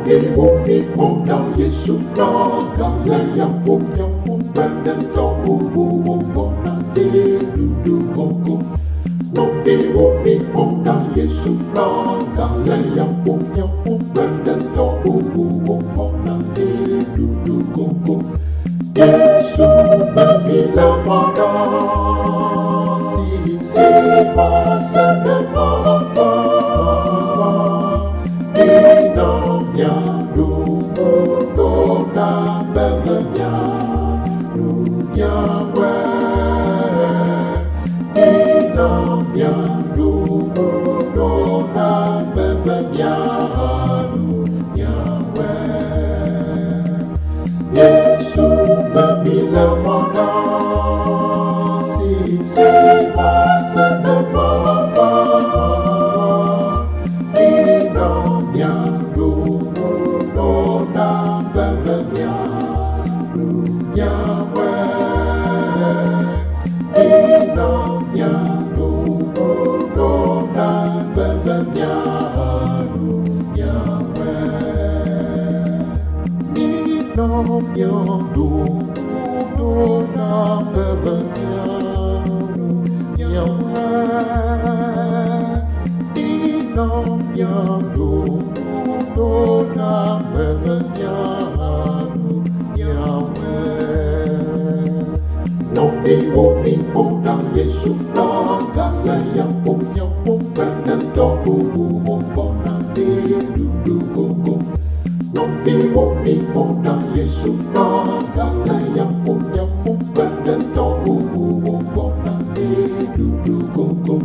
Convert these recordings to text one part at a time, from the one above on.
Uni Onda Yesu Fraga Leia Pumia Pumpenda Tobu Bubu Bona Dudu Koko Novi Uni Onda Yesu Fraga Leia Pumia Pumpenda Tobu Bubu Bona Dudu Koko Yesu Babila Pada Si Pasa de Papa Inamnya Dudu Na Bevenya Dunya We Inamnya Dudu Na Bevenya Dunya We Yesu Babila Pada Si Pasa de Papa Inamnya Dudu Na Bevenya Dunya We Inamnya Dudu Na Bevenya Dunya We Inamnya Dudu Na Bevenya Dunya We Inamnya Dudu Na Bevenya Dunya We Novi Uni Onda Yesu Fraga Leia Pumia Pumpenda Tobu Bubu Bona Dudu Koko Novi Uni Onda Yesu Fraga Leia Pumia Pumpenda Tobu Bubu Bona Dudu Koko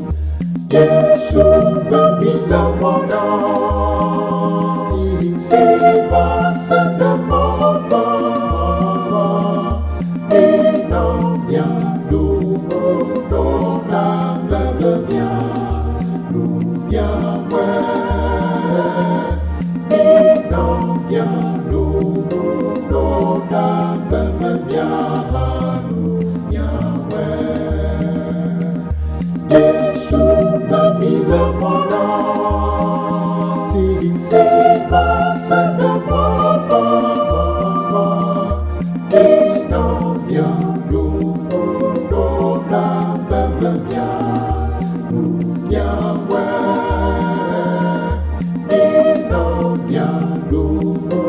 Yesu Babila Pada Si Pasa de Papa Inamnya Dudu Na Bevenya Dunya We Inamnya Dudu Na Bevenya Dunya We Yesu Babila Pada Si Pasa de Papa Inamnya Dudu Na Bevenya Dunya We Inamnya Dudu